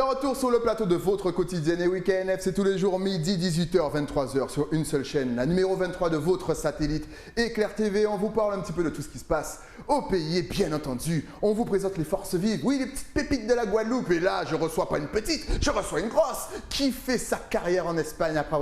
retour sur le plateau de votre quotidien et Week-end F, c'est tous les jours midi, 18h, 23h sur une seule chaîne, la numéro 23 de votre satellite Éclair TV. On vous parle un petit peu de tout ce qui se passe au pays et bien entendu, on vous présente les forces vives, oui, les petites pépites de la Guadeloupe. Et là, je reçois pas une petite, je reçois une grosse qui fait sa carrière en Espagne après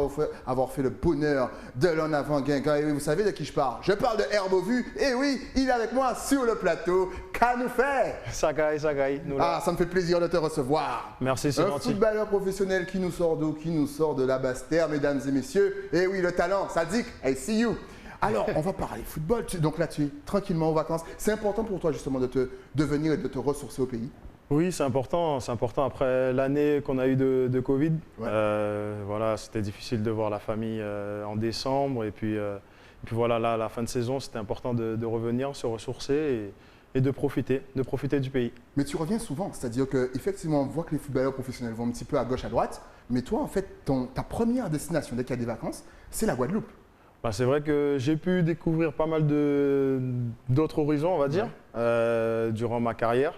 avoir fait le bonheur de l'en avant Guingamp. Et oui, vous savez de qui je parle? Je parle de Herbovu. Et oui, il est avec moi sur le plateau. Qu'a nous fait? Ça gagne. Ah, ça me fait plaisir de te recevoir. Merci, c'est gentil. Un footballeur professionnel qui nous sort d'où? Qui nous sort de la Basse-Terre, mesdames et messieurs. Et oui, le talent, Sadiq, I see you. Alors, on va parler football. Donc là, tu es tranquillement en vacances. C'est important pour toi justement de venir et de te ressourcer au pays? Oui, c'est important. C'est important après l'année qu'on a eue de Covid. Ouais. Voilà, c'était difficile de voir la famille en décembre. Et puis voilà, là, à la fin de saison, c'était important de revenir, se ressourcer et de profiter du pays. Mais tu reviens souvent, c'est-à-dire qu'effectivement, on voit que les footballeurs professionnels vont un petit peu à gauche, à droite. Mais toi, en fait, ta première destination dès qu'il y a des vacances, c'est la Guadeloupe. Bah, c'est vrai que j'ai pu découvrir pas mal d'autres horizons, on va dire, durant ma carrière.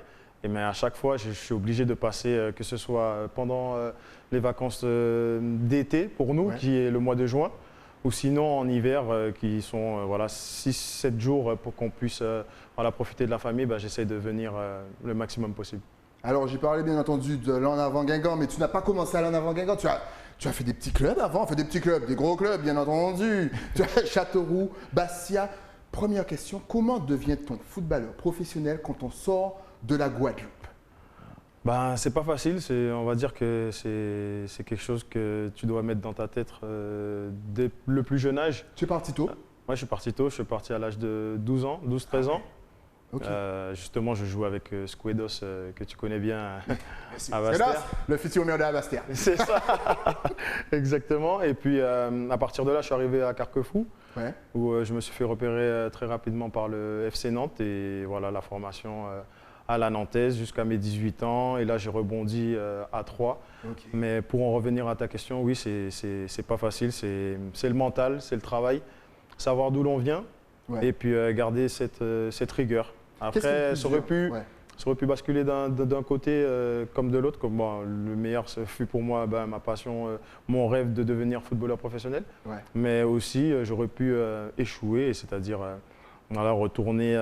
Mais à chaque fois, je suis obligé de passer, que ce soit pendant les vacances d'été pour nous, qui est le mois de juin, ou sinon en hiver, qui sont 6-7 jours pour qu'on puisse profiter de la famille. Bah, j'essaie de venir le maximum possible. Alors, j'ai parlé bien entendu de l'en avant Guingamp, mais tu n'as pas commencé à l'en avant Guingamp. Tu as fait des petits clubs avant, des gros clubs, bien entendu. Tu as Châteauroux, Bastia. Première question, comment devient-on footballeur professionnel quand on sort de la Guadeloupe? Ben, c'est pas facile, on va dire que c'est quelque chose que tu dois mettre dans ta tête dès le plus jeune âge. Tu es parti tôt? Moi, je suis parti tôt, je suis parti à l'âge de 12-13 ans. Okay. Justement, je joue avec Squedos, que tu connais bien à Basse-Terre. Le futur maire de la Basse-Terre. C'est ça, exactement. Et puis, à partir de là, je suis arrivé à Carquefou, où je me suis fait repérer très rapidement par le FC Nantes. Et voilà, la formation à la Nantaise jusqu'à mes 18 ans. Et là, j'ai rebondi à 3. Okay. Mais pour en revenir à ta question, oui, c'est pas facile. C'est le mental, c'est le travail, savoir d'où l'on vient et puis garder cette rigueur. Après, ça aurait pu basculer d'un côté comme de l'autre. Le meilleur, ce fut pour moi ma passion, mon rêve de devenir footballeur professionnel. Mais aussi, j'aurais pu échouer, c'est-à-dire retourner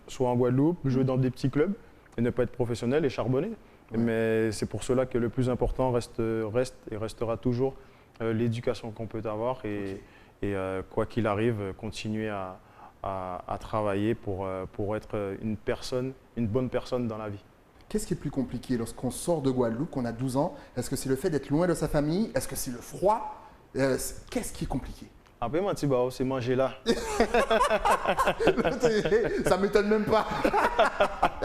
soit en Guadeloupe, jouer dans des petits clubs et ne pas être professionnel et charbonner. Mais c'est pour cela que le plus important reste et restera toujours l'éducation qu'on peut avoir et quoi qu'il arrive, continuer à travailler pour être une bonne personne dans la vie. Qu'est-ce qui est plus compliqué lorsqu'on sort de Guadeloupe, qu'on a 12 ans? Est-ce que c'est le fait d'être loin de sa famille? Est-ce que c'est le froid? Qu'est-ce qui est compliqué? Après, c'est manger là. Ça ne m'étonne même pas.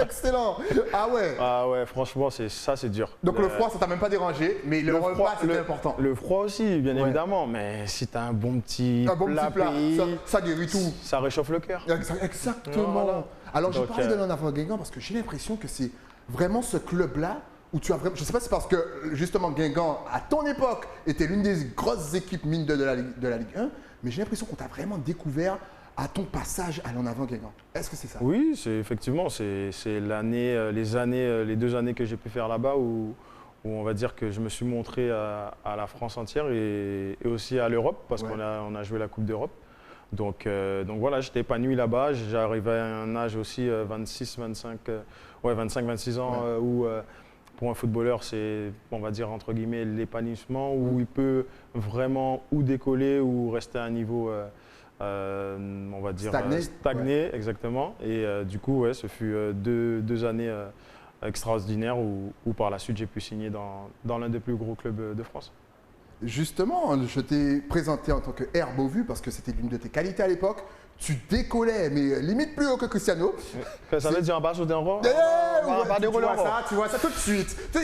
Excellent. Ah ouais, franchement, c'est dur. Donc le froid, ça t'a même pas dérangé, mais le repas, c'était important. Le froid aussi, bien évidemment, mais si tu as un bon petit plat, ça guérit tout. Ça réchauffe le cœur. Exactement. Voilà. Alors, j'ai parlé de l'en avant Guingamp parce que j'ai l'impression que c'est vraiment ce club-là où tu as vraiment… Je ne sais pas si c'est parce que, justement, Guingamp, à ton époque, était l'une des grosses équipes mine de la Ligue 1, mais j'ai l'impression qu'on t'a vraiment découvert à ton passage à l'en avant Guingamp. Est-ce que c'est ça? Oui, effectivement, c'est les 2 années que j'ai pu faire là-bas où on va dire que je me suis montré à la France entière et aussi à l'Europe, parce qu'on a joué la Coupe d'Europe. Donc voilà, j'étais épanoui là-bas. J'arrivais à un âge aussi, 25-26 ans, où pour un footballeur, c'est, on va dire, entre guillemets, l'épanouissement, où il peut vraiment ou décoller ou rester à un niveau, on va dire, stagné exactement. Et du coup, ce fut deux années extraordinaires où par la suite, j'ai pu signer dans l'un des plus gros clubs de France. Justement, je t'ai présenté en tant que Herbovu parce que c'était l'une de tes qualités à l'époque. Tu décollais, mais limite plus haut que Cristiano. Ça veut dire en bas, sauter en rond. Tu vois ça tout de suite. Tu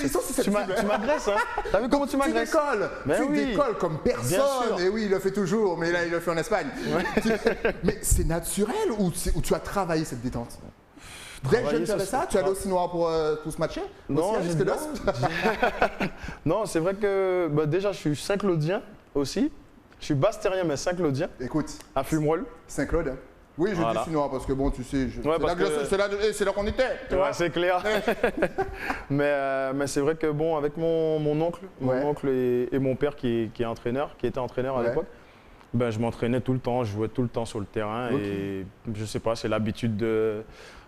m'agresses, hein? T'as vu comment tu m'agresses? Tu décolles comme personne. Et oui, il le fait toujours, mais là, il le fait en Espagne. Mais c'est naturel ou tu as travaillé cette détente? Dès que tu avais ça, tu allais aussi noir pour ce match? Non, c'est vrai que déjà, je suis Saint-Claudien aussi. Je suis Bastérien, mais Saint-Claudien. Écoute. À Fumerolles. Saint-Claude. Oui, je dis chinois parce que bon, tu sais, c'est là qu'on était. Ouais, c'est clair. mais c'est vrai que bon, avec mon oncle, et mon père qui était entraîneur à l'époque, ben, je m'entraînais tout le temps, je jouais tout le temps sur le terrain et je sais pas, c'est l'habitude de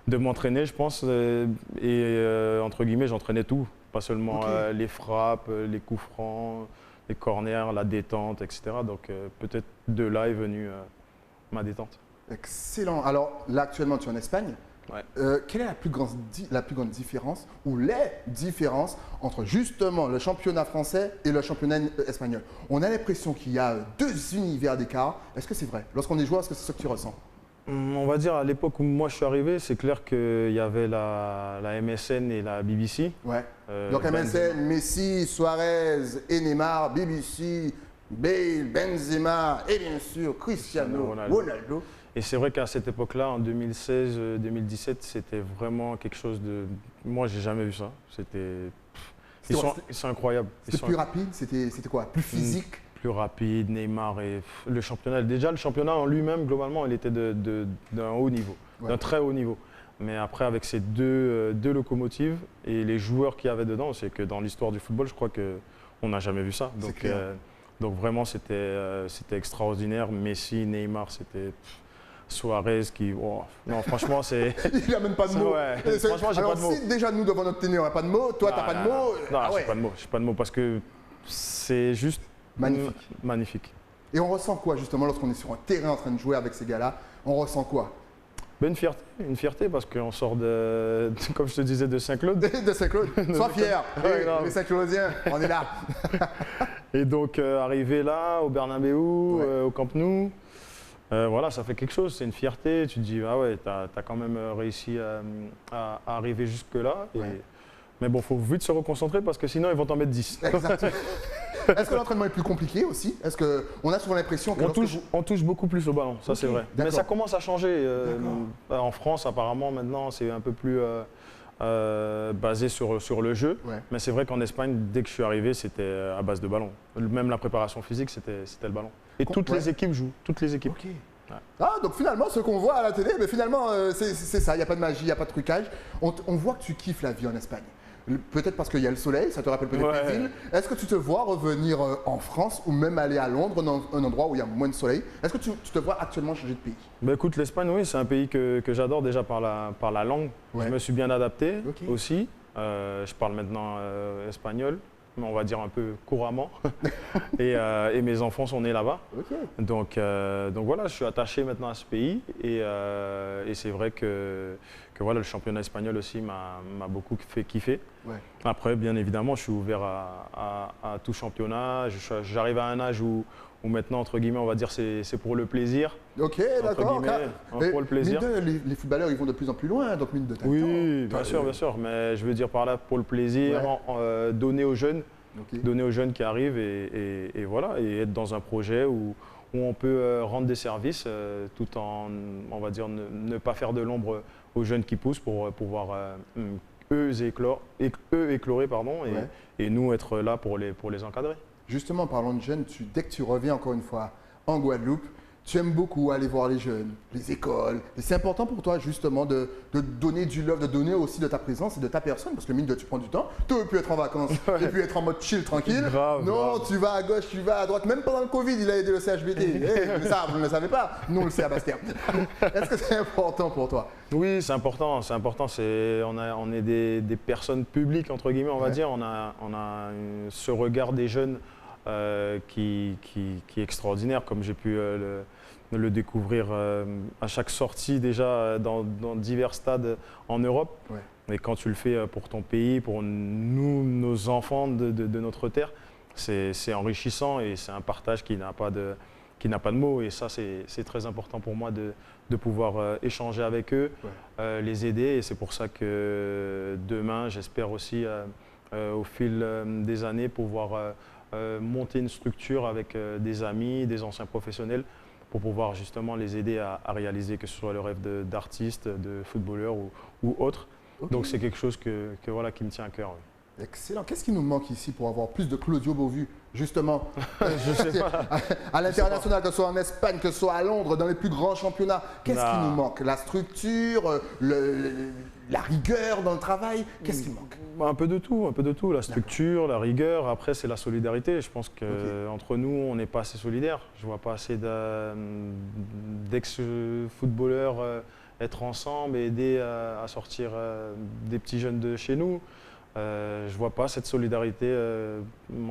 m'entraîner, je pense. Entre guillemets, j'entraînais tout, pas seulement les frappes, les coups francs, les corners, la détente, etc. Donc peut-être de là est venue ma détente. Excellent. Alors là, actuellement, tu es en Espagne. Ouais. Quelle est la plus grande différence ou les différences entre justement le championnat français et le championnat espagnol? On a l'impression qu'il y a deux univers d'écart. Est-ce que c'est vrai? Lorsqu'on est joueur, est-ce que c'est ce que tu ressens? On va dire à l'époque où moi je suis arrivé, c'est clair qu'il y avait la MSN et la BBC. Ouais. Donc MSN, Messi, Suarez et Neymar, BBC, Bale, Benzema et bien sûr Cristiano Ronaldo. Et c'est vrai qu'à cette époque-là, en 2016-2017, c'était vraiment quelque chose de... Moi, j'ai jamais vu ça. Ils sont incroyables. C'était plus rapide? C'était quoi? Plus physique? Plus rapide, Neymar et le championnat. Déjà, le championnat en lui-même, globalement, il était d'un haut niveau, d'un très haut niveau. Mais après, avec ces deux locomotives et les joueurs qu'il y avait dedans, c'est que dans l'histoire du football, je crois qu'on n'a jamais vu ça. Donc vraiment, c'était extraordinaire. Messi, Neymar, c'était... Suarez qui... Oh, non, franchement, c'est... Il n'y a même pas de mots. Ouais. Franchement, j'ai pas de mots. Si déjà nous, devant notre tenue, on n'a pas de mots, toi, tu n'as pas de mots... Non, j'ai pas de mots parce que c'est juste... Magnifique. Et on ressent quoi, justement, lorsqu'on est sur un terrain en train de jouer avec ces gars-là? On ressent quoi? Ben, une fierté parce qu'on sort comme je te disais, de Saint-Claude. De Saint-Claude. Sois fier. Les Saint-Claudiens, on est là. Et donc, arriver là, au Bernabéu, au Camp Nou, voilà, ça fait quelque chose, c'est une fierté. Tu te dis, ah ouais, tu as quand même réussi à arriver jusque-là. Mais bon, il faut vite se reconcentrer parce que sinon, ils vont t'en mettre 10. Exactement. Est-ce que l'entraînement est plus compliqué aussi? Est-ce qu'on a souvent l'impression que... On touche beaucoup plus au ballon, ça c'est vrai. Mais ça commence à changer. En France, apparemment, maintenant, c'est un peu plus basé sur le jeu. Mais c'est vrai qu'en Espagne, dès que je suis arrivé, c'était à base de ballon. Même la préparation physique, c'était le ballon. Et toutes les équipes jouent, toutes les équipes. Ah, donc finalement, ce qu'on voit à la télé, mais finalement, c'est ça, il n'y a pas de magie, il n'y a pas de trucage. On voit que tu kiffes la vie en Espagne. Peut-être parce qu'il y a le soleil, ça te rappelle peut-être les villes. Est-ce que tu te vois revenir en France ou même aller à Londres, dans un endroit où il y a moins de soleil? Est-ce que tu te vois actuellement changer de pays? Bah écoute, l'Espagne, oui, c'est un pays que j'adore déjà par la langue. Je me suis bien adapté aussi. Je parle maintenant espagnol, mais on va dire un peu couramment. et mes enfants sont nés là-bas. Donc voilà, je suis attaché maintenant à ce pays. Et c'est vrai que voilà, le championnat espagnol aussi m'a beaucoup fait kiffer. Après, bien évidemment, je suis ouvert à tout championnat. J'arrive à un âge où maintenant, entre guillemets, on va dire c'est pour le plaisir. Ok, d'accord. Pour le plaisir. Les footballeurs, ils vont de plus en plus loin, donc mine de temps. Oui, bien sûr. Mais je veux dire par là, pour le plaisir, donner aux jeunes. Donner aux jeunes qui arrivent et voilà, et être dans un projet où on peut rendre des services tout en, on va dire, ne pas faire de l'ombre aux jeunes qui poussent pour pouvoir eux éclorer et nous être là pour les encadrer. Justement, parlons de jeunes, dès que tu reviens encore une fois en Guadeloupe, tu aimes beaucoup aller voir les jeunes, les écoles. Et c'est important pour toi justement de donner du love, de donner aussi de ta présence et de ta personne. Parce que mine de tu prends du temps, tu aurais pu être en vacances et puis être en mode chill, tranquille. Non, tu vas à gauche, tu vas à droite. Même pendant le Covid, il a aidé le CHBT. Ça, vous ne le savez pas. Nous, on le sait à Bastien. Est-ce que c'est important pour toi? Oui, c'est important. C'est important. On est des personnes publiques, entre guillemets, on va dire. On a ce regard des jeunes qui est extraordinaire, comme j'ai pu le découvrir à chaque sortie déjà dans divers stades en Europe. Et quand tu le fais pour ton pays, pour nous, nos enfants de notre terre, c'est enrichissant et c'est un partage qui n'a pas de mots. Et ça, c'est très important pour moi de pouvoir échanger avec eux, les aider. Et c'est pour ça que demain, j'espère aussi, au fil des années, pouvoir monter une structure avec des amis, des anciens professionnels pour pouvoir justement les aider à réaliser que ce soit le rêve d'artiste, de footballeur ou autre. Donc c'est quelque chose voilà, qui me tient à cœur. Excellent. Qu'est-ce qui nous manque ici pour avoir plus de Claudio Beauvu, justement Je sais pas. à l'international, que ce soit en Espagne, que ce soit à Londres, dans les plus grands championnats. Qu'est-ce qui nous manque? La structure, la rigueur dans le travail? Qu'est-ce qui manque? Un peu de tout, un peu de tout. La structure, la rigueur. Après, c'est la solidarité. Je pense qu'entre nous, on n'est pas assez solidaires. Je vois pas assez d'ex-footballeurs être ensemble et aider à sortir des petits jeunes de chez nous. Je ne vois pas cette solidarité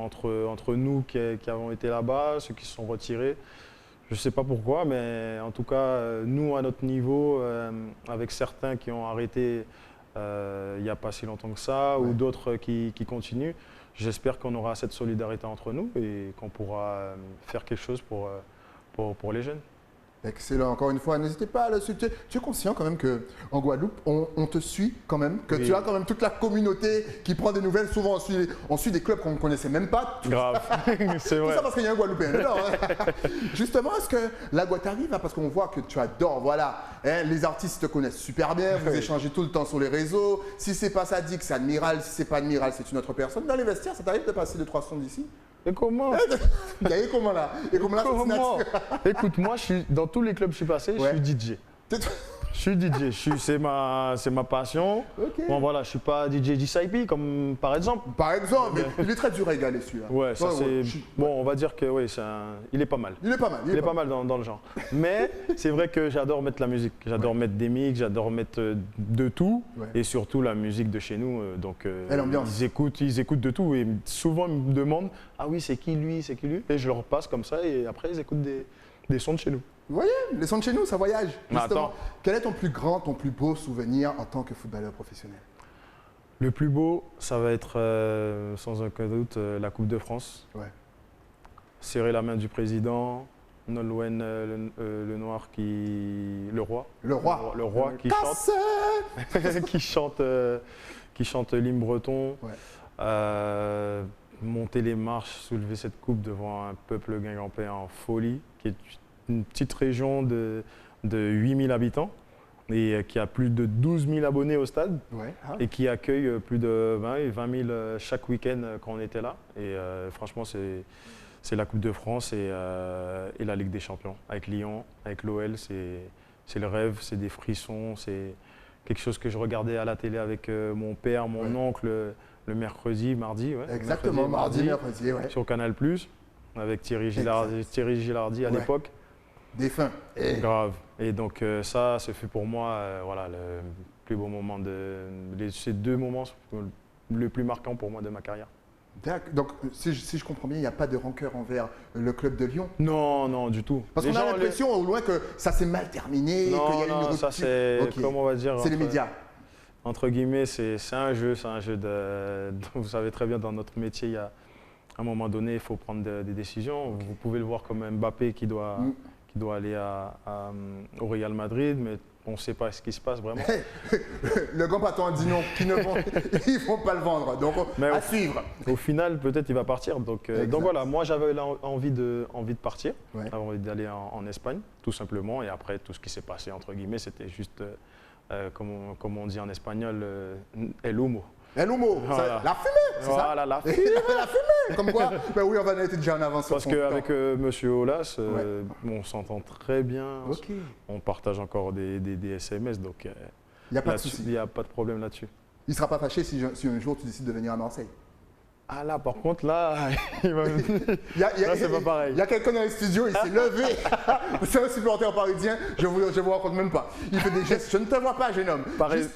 entre nous qui avons été là-bas, ceux qui se sont retirés. Je ne sais pas pourquoi, mais en tout cas, nous, à notre niveau, avec certains qui ont arrêté il n'y a pas si longtemps que ça, ou d'autres qui continuent, j'espère qu'on aura cette solidarité entre nous et qu'on pourra faire quelque chose pour les jeunes. Excellent. Encore une fois, n'hésitez pas à le suivre. Tu es conscient quand même qu'en Guadeloupe, on te suit quand même, que tu as quand même toute la communauté qui prend des nouvelles. Souvent, on suit des clubs qu'on ne connaissait même pas. Grave, c'est vrai. Tout ça parce qu'il y a un Guadeloupéen dedans. Justement, est-ce que la Guadeloupe t'arrive, parce qu'on voit que tu adores, voilà, les artistes te connaissent super bien, vous échangez tout le temps sur les réseaux. Si c'est pas Sadik, c'est Admiral. Si c'est pas Admiral, c'est une autre personne. Dans les vestiaires, ça t'arrive de passer 2-3 sons d'ici? Et comment? Il y a comment là? Et comment là? Écoute, moi, dans tous les clubs que je suis passé, je suis DJ. Je suis DJ, c'est ma passion. Okay. Bon voilà, je suis pas DJ DCIP comme par exemple. Par exemple, mais il est très dur à égaler celui-là. Ouais, ça c'est bon, on va dire que oui, il est pas mal. Il est pas mal. Il est pas mal dans le genre. Mais c'est vrai que j'adore mettre la musique, j'adore mettre des mix, j'adore mettre de tout et surtout la musique de chez nous. Donc ils écoutent de tout et souvent ils me demandent ah oui c'est qui lui et je leur passe comme ça et après ils écoutent des sons de chez nous. Vous voyez, les sons de chez nous, ça voyage. Attends. Quel est ton plus grand, ton plus beau souvenir en tant que footballeur professionnel? Le plus beau, ça va être sans aucun doute la Coupe de France. Ouais. Serrer la main du président, Nolwenn Lenoir le roi qui chante, qui chante l'hymne breton. Ouais. Monter les marches, soulever cette coupe devant un peuple guingampais en folie, qui est une petite région de 8000 habitants et qui a plus de 12 000 abonnés au stade et qui accueille plus de 20 000 chaque week-end quand on était là. Et franchement, c'est la Coupe de France et la Ligue des Champions. Avec Lyon, avec l'OL, c'est le rêve, c'est des frissons, c'est quelque chose que je regardais à la télé avec mon père, mon oncle, le mercredi, mardi. Ouais, exactement, mercredi, sur Canal+, avec Thierry Gilardi à l'époque. Défunt. Grave. Et donc ça, c'est fait pour moi voilà, le plus beau moment ces 2 moments le plus marquant pour moi de ma carrière. Donc, si je comprends bien, il n'y a pas de rancœur envers le club de Lyon? Non, non, du tout. Parce qu'on a l'impression au loin que ça s'est mal terminé, qu'il y a une rupture. Ça c'est, comment on va dire, c'est les médias. Entre guillemets, c'est un jeu de... Vous savez très bien, dans notre métier, à un moment donné, il faut prendre des décisions. Vous pouvez le voir comme Mbappé qui doit aller au Real Madrid, mais on ne sait pas ce qui se passe vraiment. Le grand patron a dit non, ils ne vont pas le vendre, donc à suivre. Au final, peut-être il va partir. Donc voilà, moi j'avais envie de partir, j'avais envie d'aller en Espagne, tout simplement. Et après, tout ce qui s'est passé, entre guillemets, c'était juste, comme on dit en espagnol, el humo. El humo, voilà. La fumée, c'est ça? Voilà, la fumée. La fumée, comme quoi, ben oui, on va être déjà en avance. Parce qu'avec Monsieur Aulas, on s'entend très bien, on partage encore des SMS, donc il n'y a pas de souci. Il n'y a pas de problème là-dessus. Il ne sera pas fâché si un jour tu décides de venir à Marseille? Ah là, par contre, là, là c'est pas pareil. Il y a quelqu'un dans les studios, il s'est levé. C'est un supporter parisien, je vous raconte même pas. Il fait des gestes, je ne te vois pas, jeune homme. Pareil.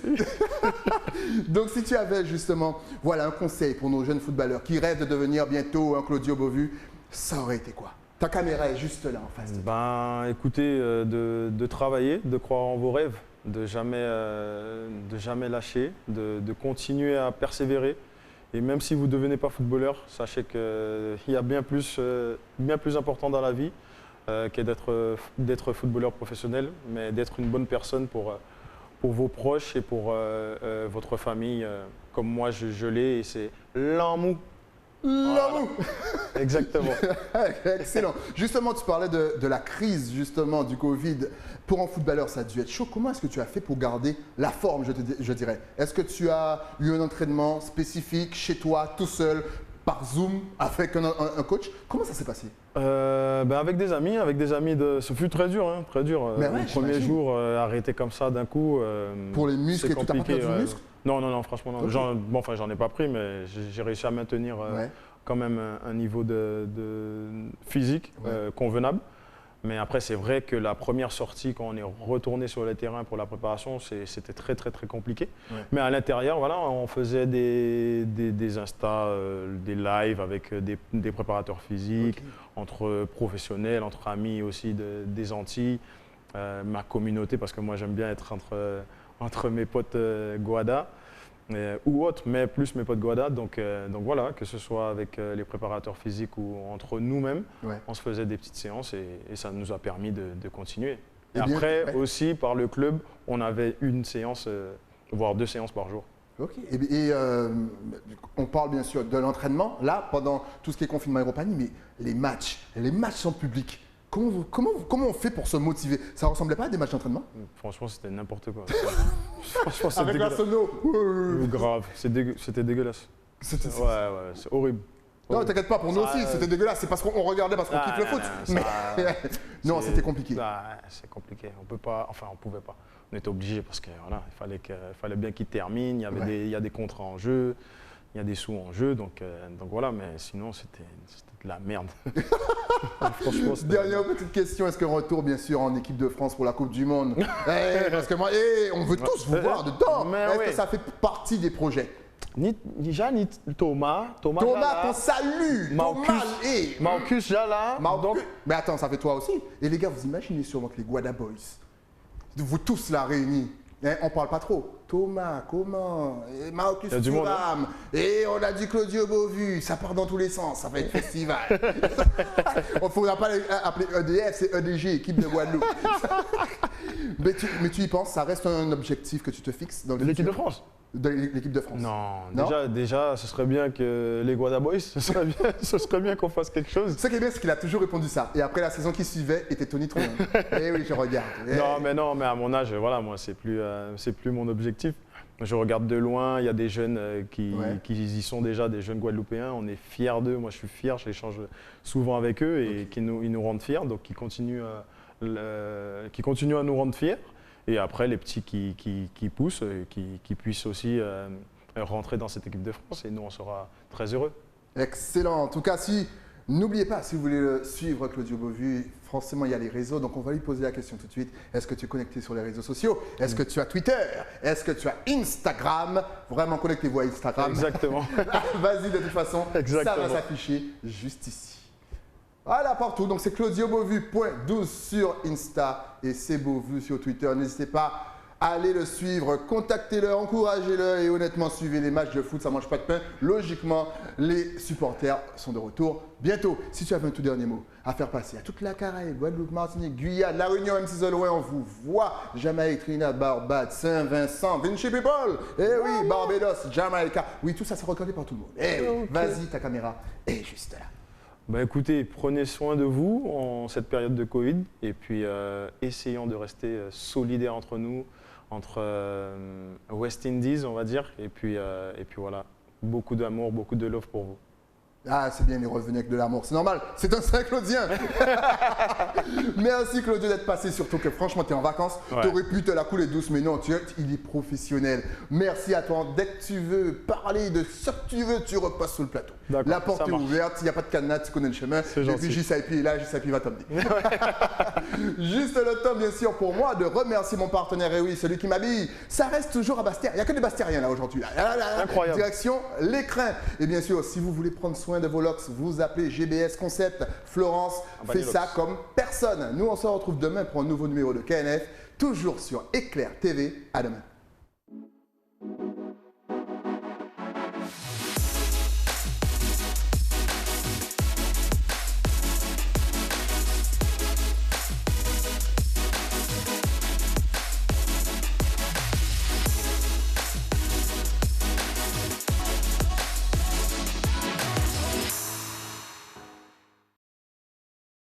Donc si tu avais justement un conseil pour nos jeunes footballeurs qui rêvent de devenir bientôt un Claudio Beauvu, ça aurait été quoi? Ta caméra est juste là en face. Écoutez, de travailler, de croire en vos rêves, de jamais lâcher, de continuer à persévérer. Et même si vous ne devenez pas footballeur, sachez qu'il y a bien plus important dans la vie que d'être footballeur professionnel, mais d'être une bonne personne pour vos proches et pour votre famille, comme moi je l'ai. Et c'est l'amour L'amour. Exactement. Excellent. Justement, tu parlais de la crise justement du Covid. Pour un footballeur, ça a dû être chaud. Comment est-ce que tu as fait pour garder la forme, je dirais? Est-ce que tu as eu un entraînement spécifique chez toi, tout seul, par Zoom, avec un coach? Comment ça s'est passé? Avec des amis, ce fut très dur, hein, très dur. Ouais, le premier jour, arrêter comme ça d'un coup. Pour les muscles et tout, t'as pas perdu du muscle? Non, franchement, non. Okay. J'en ai pas pris, mais j'ai réussi à maintenir quand même un niveau de physique convenable. Mais après, c'est vrai que la première sortie, quand on est retourné sur le terrain pour la préparation, c'était très, très, très compliqué. Ouais. Mais à l'intérieur, voilà, on faisait des Insta, des lives avec des préparateurs physiques, entre professionnels, entre amis aussi des Antilles, ma communauté, parce que moi, j'aime bien être entre mes potes Guada. Ou autres, mais plus mes potes Guada. Donc voilà, que ce soit avec les préparateurs physiques ou entre nous-mêmes, on se faisait des petites séances et ça nous a permis de continuer. Et après, aussi, par le club, on avait une séance, voire 2 séances par jour. Ok. Et on parle bien sûr de l'entraînement, là, pendant tout ce qui est confinement et compagnie, mais les matchs sont publics. Comment on fait pour se motiver? Ça ressemblait pas à des matchs d'entraînement? Franchement, c'était n'importe quoi. Franchement, c'était avec la sono. Grave, c'était dégueulasse. Ouais, c'est horrible. Non, t'inquiète pas, pour nous aussi, c'était dégueulasse. C'est parce qu'on regardait, parce qu'on kiffe le foot. Non, c'était compliqué. C'est compliqué. On pouvait pas. On était obligé parce que voilà, il fallait bien qu'il termine. Il y a des contrats en jeu, il y a des sous en jeu, donc voilà. Mais sinon, c'était de la merde. Dernière petite question, est-ce qu'un retour bien sûr en équipe de France pour la Coupe du Monde? Parce que moi, on veut tous vous voir dedans. Est-ce que ça fait partie des projets? Ni Thomas, qu'on salue. Marcus Jala. Mais attends, ça fait toi aussi. Et les gars, vous imaginez sûrement que les Guada Boys, vous tous là réunis, on parle pas trop. Thomas, comment? Et Marcus Thuram. Et on a du Claudio Beauvu. Ça part dans tous les sens. Ça va être festival. On ne faudra pas appeler EDF, c'est EDG, équipe de Guadeloupe. mais tu y penses, ça reste un objectif que tu te fixes dans l'équipe de France? De l'équipe de France. Non, déjà, ce serait bien que les Guada Boys, ce serait bien qu'on fasse quelque chose. Ce qui est bien, c'est qu'il a toujours répondu ça. Et après la saison qui suivait, était Tony Truant. Eh oui, je regarde. Non, mais à mon âge, voilà, moi, c'est plus mon objectif. Je regarde de loin, il y a des jeunes qui y sont déjà, des jeunes Guadeloupéens. On est fiers d'eux. Moi, je suis fier, j'échange souvent avec eux et ils nous rendent fiers. Donc, qui continuent à nous rendre fiers. Et après, les petits qui poussent, qui puissent aussi rentrer dans cette équipe de France. Et nous, on sera très heureux. Excellent. En tout cas, n'oubliez pas, si vous voulez suivre Claudio Beauvu, forcément, il y a les réseaux. Donc, on va lui poser la question tout de suite. Est-ce que tu es connecté sur les réseaux sociaux? Est-ce que tu as Twitter? Est-ce que tu as Instagram? Vraiment, connectez-vous à Instagram. Exactement. Vas-y, de toute façon, ça va s'afficher juste ici. Voilà, partout. Donc, c'est Claudio Beauvu.12 sur Insta et c'est Beauvu sur Twitter. N'hésitez pas à aller le suivre, contactez-le, encouragez-le et honnêtement, suivez les matchs de foot, ça ne mange pas de pain. Logiquement, les supporters sont de retour bientôt. Si tu avais un tout dernier mot à faire passer à toute la Caraïbe, Guadeloupe, Martinique, Guyane, La Réunion, même si c'est loin, on vous voit. Jamaïque, Trinidad, Barbade, Saint-Vincent, Vinci People. Eh oui, Barbados, Jamaïca. Oui, tout ça, c'est regardé par tout le monde. Eh oui, vas-y, ta caméra est juste là. Écoutez, prenez soin de vous en cette période de Covid et puis essayons de rester solidaires entre nous, entre West Indies, on va dire, et puis voilà, beaucoup d'amour, beaucoup de love pour vous. Ah, c'est bien, il est revenu avec de l'amour, c'est normal, c'est un Saint-Claudien. Merci Claudio d'être passé, surtout que franchement, tu es en vacances, tu aurais pu te la couler douce, mais non, il est professionnel. Merci à toi, dès que tu veux parler de ce que tu veux, tu repasses sur le plateau. La porte est ouverte, il n'y a pas de cadenas, tu connais le chemin. Et puis JSIP est là, JSIP va t'emmener. Juste le temps, bien sûr, pour moi de remercier mon partenaire, et oui, celui qui m'habille. Ça reste toujours à Basse-Terre, il n'y a que des Basse-Terriens là aujourd'hui. Incroyable. Direction l'écrin. Et bien sûr, si vous voulez prendre soin de vos locks, vous appelez GBS Concept. Florence fait ça comme personne. Nous, on se retrouve demain pour un nouveau numéro de KNF, toujours sur Éclair TV. À demain.